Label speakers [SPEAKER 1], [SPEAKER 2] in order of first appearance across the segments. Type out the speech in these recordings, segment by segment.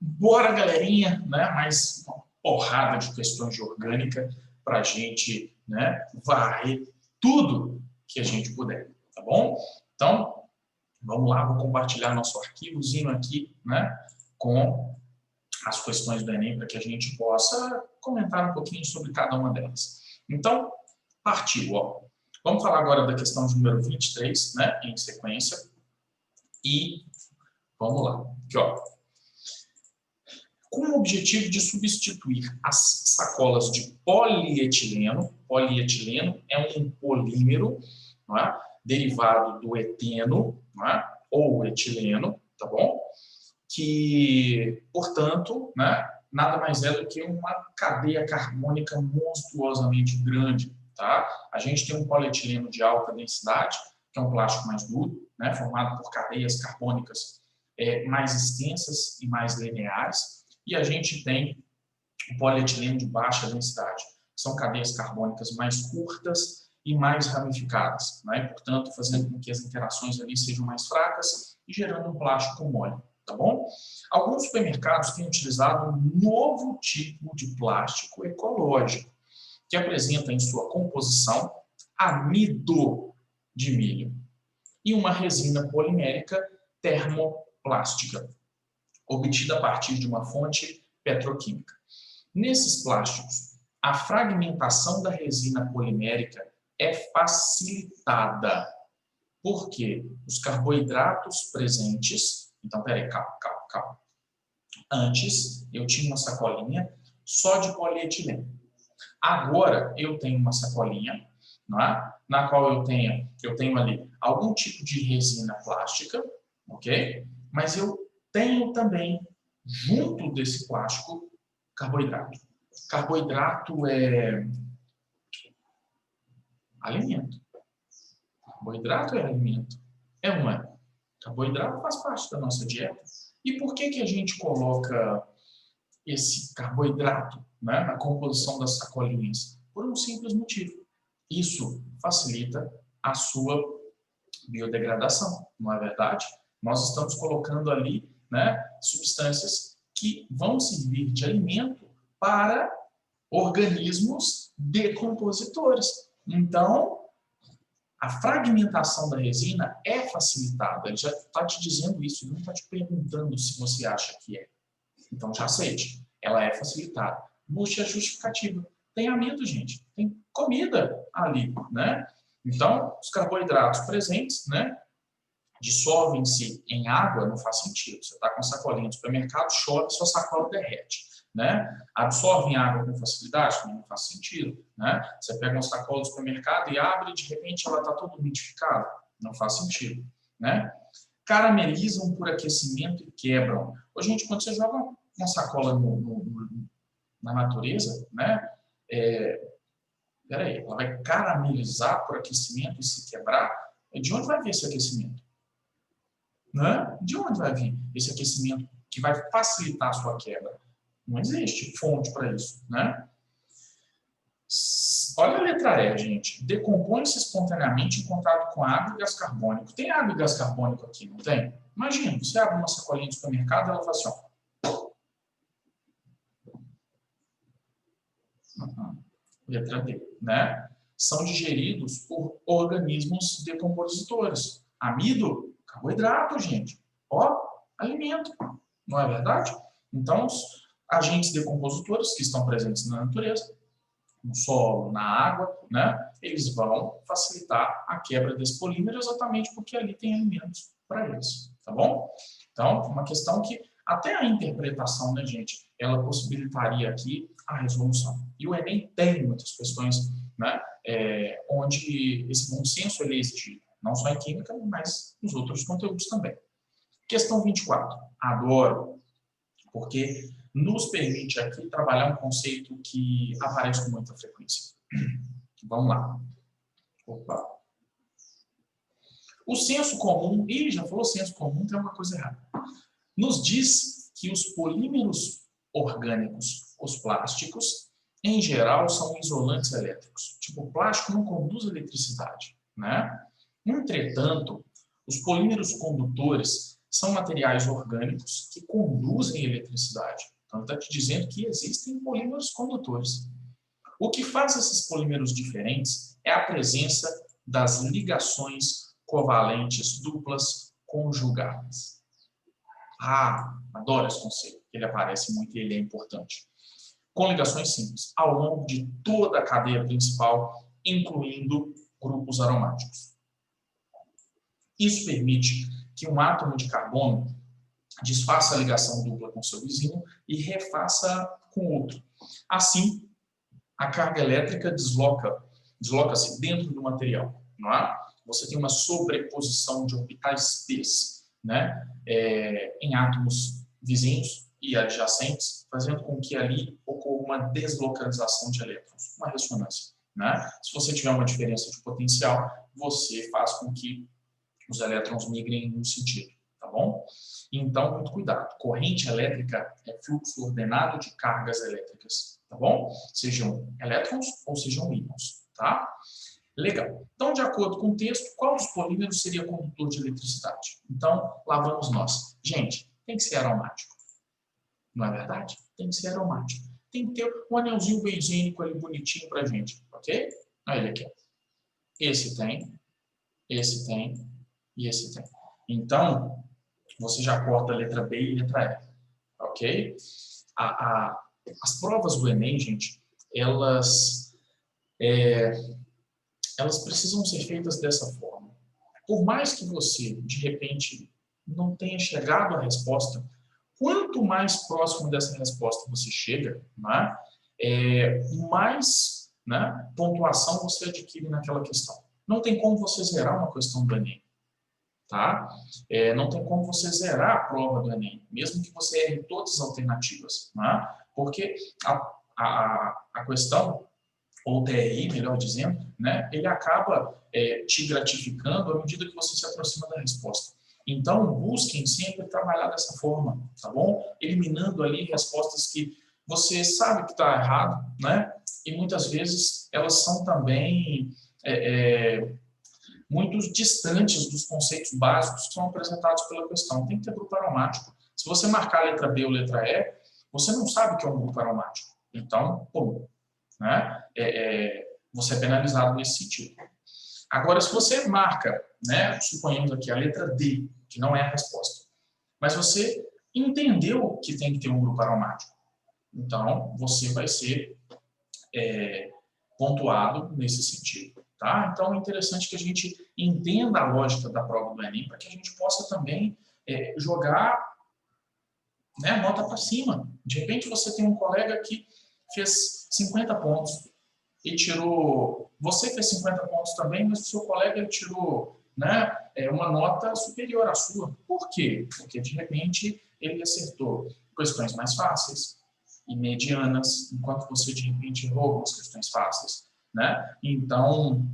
[SPEAKER 1] Bora, galerinha, né? Mais uma porrada de questões de orgânica para a gente, né, varrer tudo que a gente puder, tá bom? Então, vamos lá, vou compartilhar nosso arquivozinho aqui, né, com as questões do Enem para que a gente possa comentar um pouquinho sobre cada uma delas. Então, partiu, ó. Vamos falar agora da questão de número 23, né, em sequência. E vamos lá. Aqui, ó. Com o objetivo de substituir as sacolas de polietileno é um polímero, não é? Derivado do eteno, não é? Ou etileno, tá bom? Que, portanto, né, nada mais é do que uma cadeia carbônica monstruosamente grande, tá? A gente tem um polietileno de alta densidade, que é um plástico mais duro, né, formado por cadeias carbônicas mais extensas e mais lineares. E a gente tem o polietileno de baixa densidade. São cadeias carbônicas mais curtas e mais ramificadas, né? Portanto, fazendo com que as interações ali sejam mais fracas e gerando um plástico mole, tá bom? Alguns supermercados têm utilizado um novo tipo de plástico ecológico, que apresenta em sua composição amido de milho e uma resina polimérica termoplástica, obtida a partir de uma fonte petroquímica. Nesses plásticos, a fragmentação da resina polimérica é facilitada, porque os carboidratos presentes... Então, peraí, calma. Antes, eu tinha uma sacolinha só de polietileno. Agora, eu tenho uma sacolinha, não é? Na qual eu tenho ali algum tipo de resina plástica, ok? Mas eu tenho também, junto desse plástico, carboidrato. Carboidrato é alimento. Carboidrato é alimento. É ou não é? Carboidrato faz parte da nossa dieta. E por que a gente coloca esse carboidrato, né, na composição das sacolinhas? Por um simples motivo. Isso facilita a sua biodegradação, não é verdade? Nós estamos colocando ali, né, substâncias que vão servir de alimento para organismos decompositores. Então, a fragmentação da resina é facilitada. Ele já está te dizendo isso, ele não está te perguntando se você acha que é. Então, já aceite. Ela é facilitada. Busque a justificativa. Tem amido, gente. Tem comida ali, né? Então, os carboidratos presentes, né, dissolvem-se em água, não faz sentido. Você está com sacolinha no supermercado, chove, sua sacola derrete, né? Absorve água com facilidade, não faz sentido, né? Você pega uma sacola do supermercado e abre e de repente ela está toda umidificada, não faz sentido, né? Caramelizam por aquecimento e quebram. Ô, gente, quando você joga uma sacola na natureza, né? Peraí, ela vai caramelizar por aquecimento e se quebrar? De onde vai vir esse aquecimento? Né? De onde vai vir esse aquecimento que vai facilitar a sua quebra? Não existe fonte para isso, né? Olha a letra E, gente. Decompõe-se espontaneamente em contato com água e gás carbônico. Tem água e gás carbônico aqui, não tem? Imagina, você abre uma sacolinha de supermercado e ela faz assim, ó. Letra D, né? São digeridos por organismos decompositores. Amido, carboidrato, gente. Ó, alimento, não é verdade? Então, os agentes decompositores que estão presentes na natureza, no solo, na água, né? Eles vão facilitar a quebra desse polímero exatamente porque ali tem alimentos para eles, tá bom? Então, uma questão que até a interpretação, né, gente, ela possibilitaria aqui a resolução. E o Enem tem muitas questões, né, onde esse bom senso ele é exigido, não só em química, mas nos outros conteúdos também. Questão 24. Adoro, porque nos permite aqui trabalhar um conceito que aparece com muita frequência. Vamos lá. Opa. O senso comum, já falou senso comum, tem uma coisa errada. Nos diz que os polímeros orgânicos, os plásticos, em geral, são isolantes elétricos. Tipo, o plástico não conduz eletricidade, né? Entretanto, os polímeros condutores são materiais orgânicos que conduzem eletricidade. Então, está te dizendo que existem polímeros condutores. O que faz esses polímeros diferentes é a presença das ligações covalentes duplas conjugadas. Adoro esse conceito. Ele aparece muito e ele é importante. Com ligações simples, ao longo de toda a cadeia principal, incluindo grupos aromáticos. Isso permite que um átomo de carbono desfaça a ligação dupla com seu vizinho e refaça com outro. Assim, a carga elétrica desloca-se dentro do material. Não é? Você tem uma sobreposição de orbitais P's, né, em átomos vizinhos e adjacentes, fazendo com que ali ocorra uma deslocalização de elétrons, uma ressonância. Né? Se você tiver uma diferença de potencial, você faz com que os elétrons migrem em um sentido, tá bom? Então, muito cuidado. Corrente elétrica é fluxo ordenado de cargas elétricas, tá bom? Sejam elétrons ou sejam íons, tá? Legal. Então, de acordo com o texto, qual dos polímeros seria condutor de eletricidade? Então, lá vamos nós. Gente, tem que ser aromático. Não é verdade? Tem que ser aromático. Tem que ter um anelzinho benzênico ali bonitinho pra gente, ok? Olha ele aqui. Esse tem e esse tem. Então, você já corta a letra B e a letra E, ok? As provas do Enem, gente, elas precisam ser feitas dessa forma. Por mais que você, de repente, não tenha chegado à resposta, quanto mais próximo dessa resposta você chega, né, mais, né, pontuação você adquire naquela questão. Não tem como você zerar uma questão do Enem. Tá? Não tem como você zerar a prova do Enem, mesmo que você erre todas as alternativas. Né? Porque a questão, ou o TRI, melhor dizendo, né, ele acaba te gratificando à medida que você se aproxima da resposta. Então, busquem sempre trabalhar dessa forma, tá bom? Eliminando ali respostas que você sabe que está errado, né? E muitas vezes elas são também muito distantes dos conceitos básicos que são apresentados pela questão. Tem que ter grupo aromático. Se você marcar a letra B ou letra E, você não sabe o que é um grupo aromático. Então, pô, né? Você é penalizado nesse sentido. Agora, se você marca, né, suponhamos aqui a letra D, que não é a resposta, mas você entendeu que tem que ter um grupo aromático, então você vai ser pontuado nesse sentido. Tá? Então, é interessante que a gente entenda a lógica da prova do Enem para que a gente possa também jogar, né, nota para cima. De repente, você tem um colega que fez 50 pontos e tirou... Você fez 50 pontos também, mas o seu colega tirou, né, uma nota superior à sua. Por quê? Porque, de repente, ele acertou questões mais fáceis e medianas, enquanto você, de repente, errou algumas questões fáceis. Né? Então,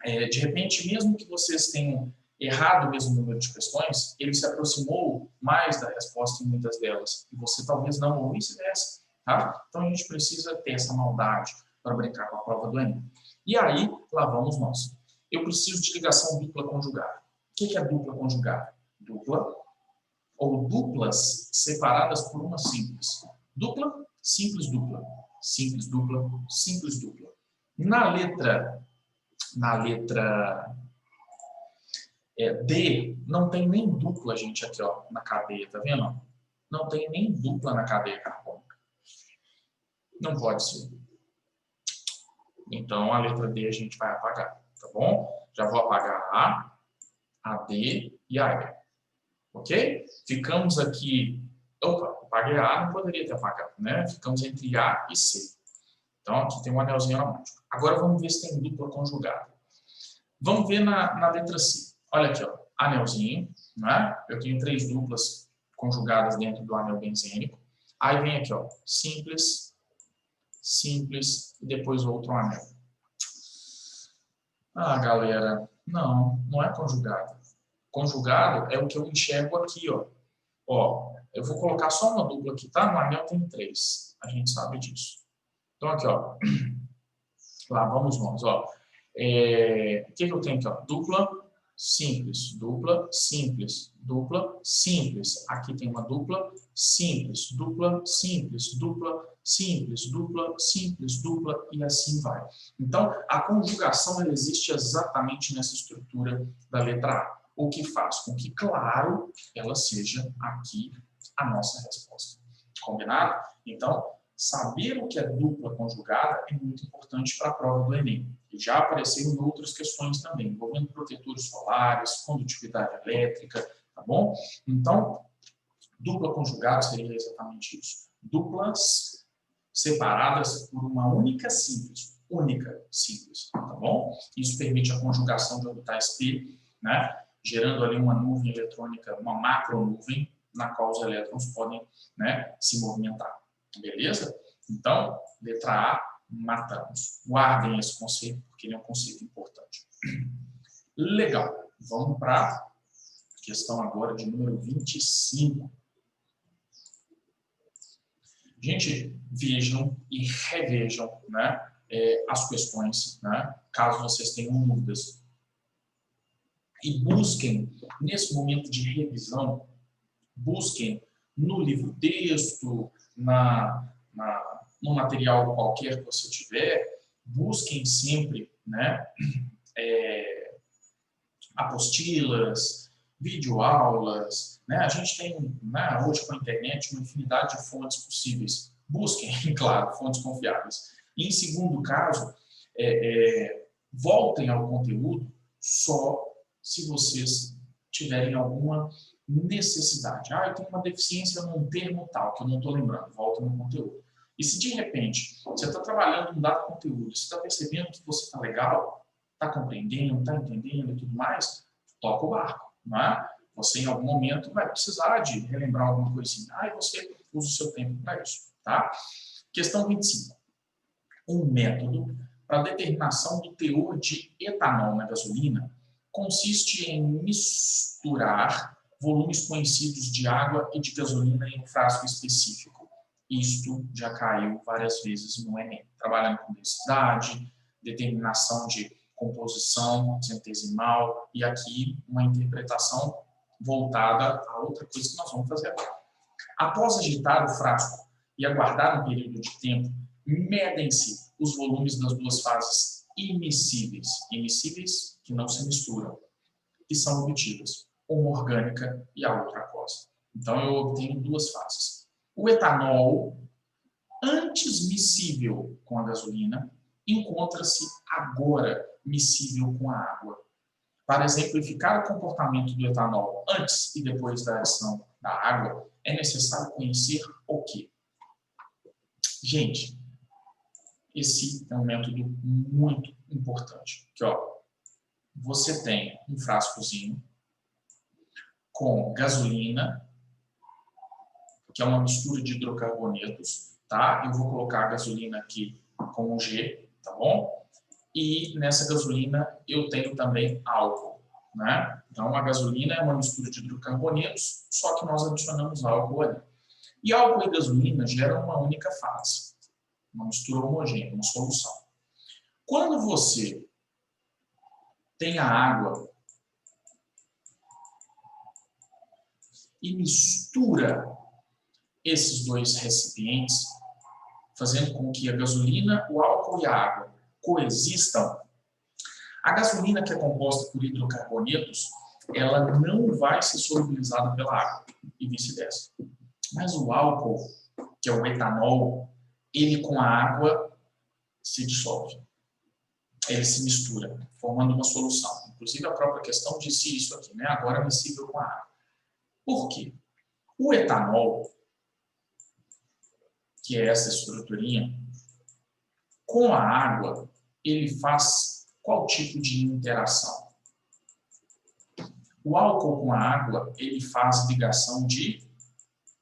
[SPEAKER 1] de repente, mesmo que vocês tenham errado o mesmo número de questões, ele se aproximou mais da resposta em muitas delas, e você talvez não, ou vice-versa. Tá? Então, a gente precisa ter essa maldade para brincar com a prova do Enem. E aí, lá vamos nós. Eu preciso de ligação dupla conjugada. O que é dupla conjugada? Dupla ou duplas separadas por uma simples. Dupla, simples dupla. Simples dupla, simples dupla. Na letra D, não tem nem dupla, gente, aqui ó, na cadeia, tá vendo? Não tem nem dupla na cadeia carbônica. Não pode ser. Então, a letra D a gente vai apagar, tá bom? Já vou apagar a D e a E. Ok? Ficamos aqui... Opa, apaguei a A, não poderia ter apagado, né? Ficamos entre A e C. Então, aqui tem um anelzinho aromático. Agora, vamos ver se tem dupla conjugada. Vamos ver na letra C. Olha aqui, ó, anelzinho, né? Eu tenho 3 duplas conjugadas dentro do anel benzênico. Aí vem aqui, ó, simples, simples e depois outro anel. Galera, não é conjugado. Conjugado é o que eu enxergo aqui, ó. Ó, eu vou colocar só uma dupla aqui, tá? No anel tem 3. A gente sabe disso. Então, aqui, ó. Lá vamos nós, ó. O que eu tenho aqui, ó? Dupla, simples, dupla, simples, dupla, simples. Aqui tem uma dupla, simples, dupla, simples, dupla, simples, dupla, simples, dupla, e assim vai. Então, a conjugação ela existe exatamente nessa estrutura da letra A, o que faz com que, claro, ela seja aqui a nossa resposta. Combinado? Então, saber o que é dupla conjugada é muito importante para a prova do Enem. E já apareceram em outras questões também, envolvendo protetores solares, condutividade elétrica, tá bom? Então, dupla conjugada seria exatamente isso. Duplas separadas por uma única simples, tá bom? Isso permite a conjugação de orbitais P, né? Gerando ali uma nuvem eletrônica, uma macronuvem, na qual os elétrons podem, né, se movimentar. Beleza? Então, letra A, matamos. Guardem esse conceito, porque ele é um conceito importante. Legal. Vamos para a questão agora de número 25. Gente, vejam e revejam, né, as questões, né, caso vocês tenham dúvidas. E busquem, nesse momento de revisão, busquem no livro-texto, no material qualquer que você tiver, busquem sempre, né, apostilas, videoaulas, né? A gente tem, né, hoje com a internet uma infinidade de fontes possíveis. Busquem, claro, fontes confiáveis. E, em segundo caso, voltem ao conteúdo só se vocês tiverem alguma necessidade. Eu tenho uma deficiência num termo tal, que eu não estou lembrando. Voltem no conteúdo. E se de repente você está trabalhando um dado conteúdo, você está percebendo que você está legal, está compreendendo, está entendendo e tudo mais, toca o barco, não é? Você em algum momento vai precisar de relembrar alguma coisinha. E você usa o seu tempo para isso, tá? Questão 25. Um método para determinação do teor de etanol na gasolina consiste em misturar volumes conhecidos de água e de gasolina em um frasco específico. Isto já caiu várias vezes no Enem. Trabalhando com densidade, determinação de composição centesimal e aqui uma interpretação voltada a outra coisa que nós vamos fazer agora. Após agitar o frasco e aguardar um período de tempo, medem-se os volumes das duas fases immiscíveis, que não se misturam, e são obtidas, uma orgânica e a outra aquosa. Então eu obtenho duas fases. O etanol, antes miscível com a gasolina, encontra-se agora miscível com a água. Para exemplificar o comportamento do etanol antes e depois da adição da água, é necessário conhecer o quê? Gente, esse é um método muito importante. Aqui, ó, você tem um frascozinho com gasolina, que é uma mistura de hidrocarbonetos, tá? Eu vou colocar a gasolina aqui com um G, tá bom? E nessa gasolina eu tenho também álcool, né? Então a gasolina é uma mistura de hidrocarbonetos, só que nós adicionamos álcool ali. E álcool e gasolina geram uma única fase, uma mistura homogênea, uma solução. Quando você tem a água e mistura esses dois recipientes, fazendo com que a gasolina, o álcool e a água coexistam, a gasolina, que é composta por hidrocarbonetos, ela não vai ser solubilizada pela água e vice-versa. Mas o álcool, que é o etanol, ele com a água se dissolve. Ele se mistura, formando uma solução. Inclusive a própria questão disse isso aqui, né? Agora miscível com a água. Por quê? O etanol, que é essa estruturinha, com a água, ele faz qual tipo de interação? O álcool com a água, ele faz ligação de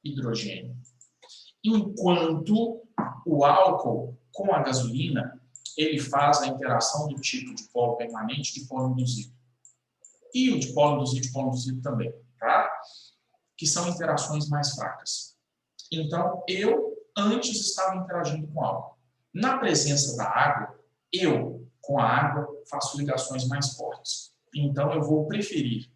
[SPEAKER 1] hidrogênio. Enquanto o álcool com a gasolina, ele faz a interação do tipo de polo permanente e de polo induzido. E o de polo induzido e de polo induzido também, tá? Que são interações mais fracas. Então, eu antes estava interagindo com álcool. Na presença da água, eu, com a água, faço ligações mais fortes. Então, eu vou preferir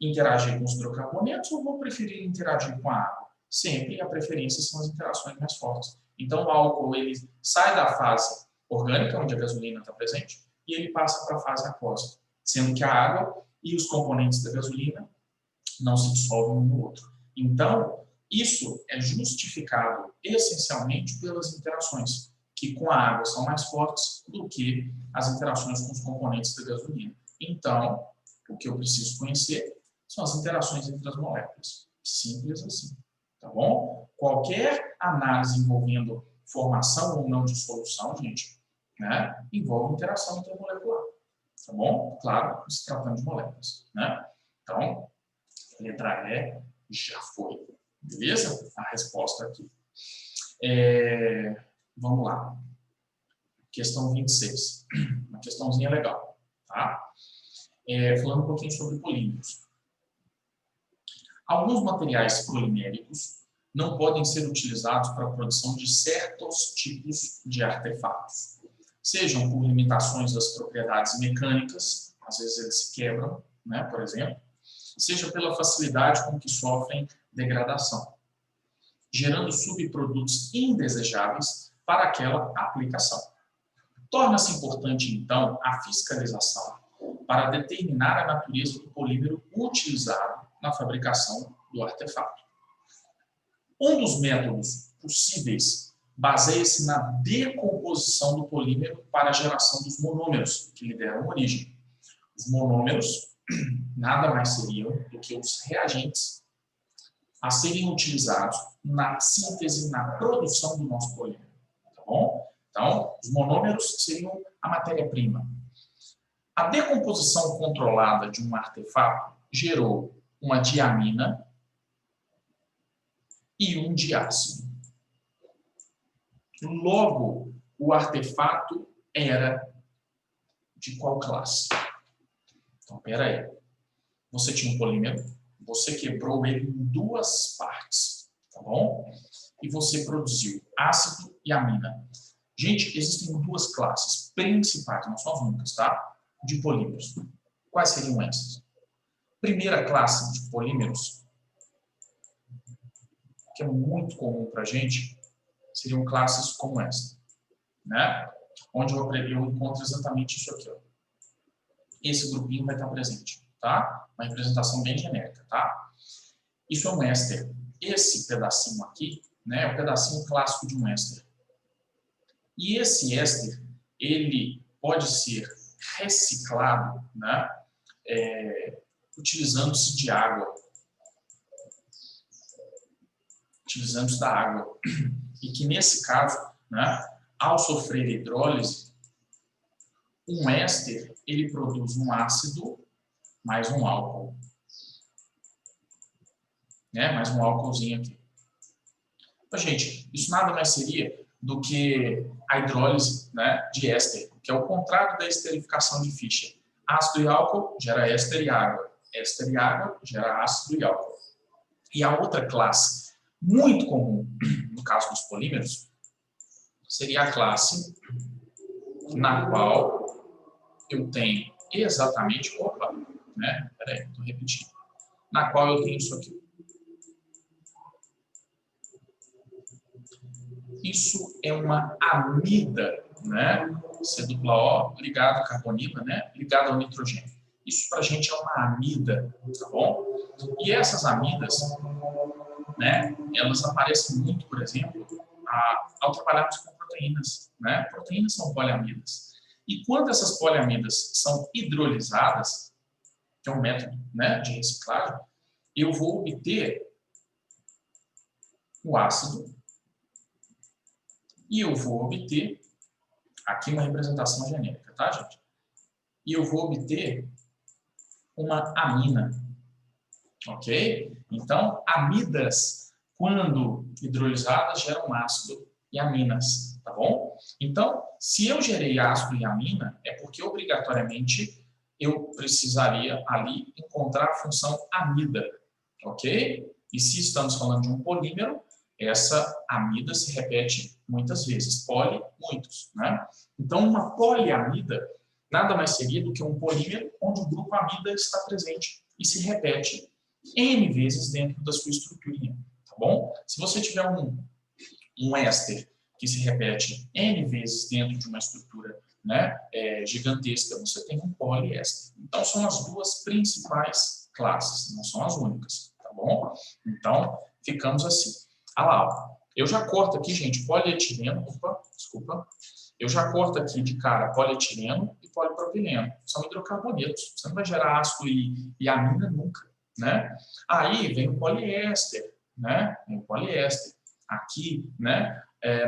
[SPEAKER 1] interagir com os hidrocarbonetos ou vou preferir interagir com a água? Sempre a preferência são as interações mais fortes. Então, o álcool ele sai da fase orgânica, onde a gasolina está presente, e ele passa para a fase aquosa, sendo que a água e os componentes da gasolina não se dissolvem um no outro. Então, isso é justificado essencialmente pelas interações, que com a água são mais fortes do que as interações com os componentes da gasolina. Então, o que eu preciso conhecer são as interações entre as moléculas. Simples assim. Tá bom? Qualquer análise envolvendo formação ou não de solução, gente, né, envolve interação intermolecular. Tá bom? Claro, se tratando de moléculas. Né? Então, letra E já foi. Beleza? A resposta aqui. Vamos lá. Questão 26. Uma questãozinha legal. Tá? Falando um pouquinho sobre polímeros. Alguns materiais poliméricos não podem ser utilizados para a produção de certos tipos de artefatos. Sejam por limitações das propriedades mecânicas, às vezes eles se quebram, né, por exemplo, seja pela facilidade com que sofrem degradação, gerando subprodutos indesejáveis para aquela aplicação. Torna-se importante, então, a fiscalização para determinar a natureza do polímero utilizado na fabricação do artefato. Um dos métodos possíveis baseia-se na decomposição do polímero para a geração dos monômeros, que lhe deram origem. Os monômeros nada mais seriam do que os reagentes a serem utilizados na síntese, na produção do nosso polímero. Tá bom? Então, os monômeros seriam a matéria-prima. A decomposição controlada de um artefato gerou uma diamina e um diácido. Logo, o artefato era de qual classe? Então, espera aí. Você tinha um polímero, você quebrou ele em duas partes, tá bom? E você produziu ácido e amina. Gente, existem duas classes principais, não são as únicas, tá? De polímeros. Quais seriam essas? Primeira classe de polímeros, que é muito comum para a gente, seriam classes como essa, né? Onde eu encontro exatamente isso aqui, ó. Esse grupinho vai estar presente, tá? Uma representação bem genérica, tá? Isso é um éster. Esse pedacinho aqui, né, é o pedacinho clássico de um éster. E esse éster, ele pode ser reciclado, né, utilizando-se de água. Utilizando-se da água. E que nesse caso, né, ao sofrer hidrólise, um éster ele produz um ácido mais um álcool. Né, mais um álcoolzinho aqui. Então, gente, isso nada mais seria do que a hidrólise, né, de éster, que é o contrário da esterificação de Fischer. Ácido e álcool gera éster e água. Éster e água gera ácido e álcool. E a outra classe muito comum, no caso dos polímeros, seria a classe na qual eu tenho exatamente, né? Peraí, estou repetindo. Na qual eu tenho isso aqui. Isso é uma amida, né? C-O ligado à carbonila, né? Ligado ao nitrogênio. Isso para a gente é uma amida, tá bom? E essas amidas, né? Elas aparecem muito, por exemplo, ao trabalharmos com proteínas, né? Proteínas são poliamidas. E quando essas poliamidas são hidrolisadas, que é um método, né, de reciclagem, eu vou obter o ácido e eu vou obter, aqui uma representação genérica, tá, gente? E eu vou obter uma amina, ok? Então, amidas, quando hidrolisadas, geram ácido e aminas, tá bom? Então, se eu gerei ácido e amina, é porque obrigatoriamente eu precisaria ali encontrar a função amida, ok? E se estamos falando de um polímero, essa amida se repete muitas vezes. Poli, muitos, né? Então, uma poliamida nada mais seria do que um polímero onde o grupo amida está presente e se repete N vezes dentro da sua estruturinha, tá bom? Se você tiver um éster que se repete N vezes dentro de uma estrutura, né, gigantesca, você tem um poliéster. Então, são as duas principais classes, não são as únicas, tá bom? Então, ficamos assim. Ah lá, ó. Eu já corto aqui, gente, polietileno, desculpa. Eu já corto aqui de cara polietileno e polipropileno. São hidrocarbonetos. Você não vai gerar ácido e amina nunca, né? Aí vem o poliéster, né? Vem o poliéster. Aqui, né?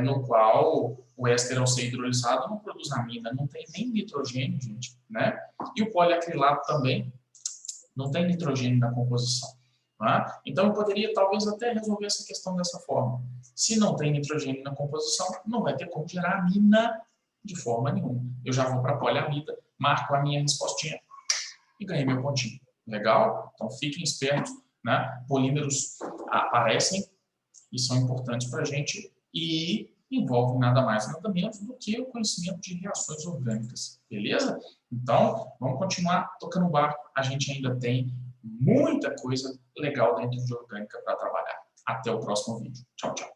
[SPEAKER 1] No qual o éster, ao ser hidrolisado, não produz amina, não tem nem nitrogênio, gente, né? E o poliacrilato também não tem nitrogênio na composição. Tá? Então, eu poderia, talvez, até resolver essa questão dessa forma. Se não tem nitrogênio na composição, não vai ter como gerar amina de forma nenhuma. Eu já vou para a poliamida, marco a minha respostinha e ganhei meu pontinho. Legal? Então, fiquem espertos, né? Polímeros aparecem e são importantes para a gente e envolvem nada mais, nada menos do que o conhecimento de reações orgânicas. Beleza? Então, vamos continuar tocando o barco. A gente ainda tem muita coisa legal dentro de orgânica para trabalhar. Até o próximo vídeo. Tchau, tchau.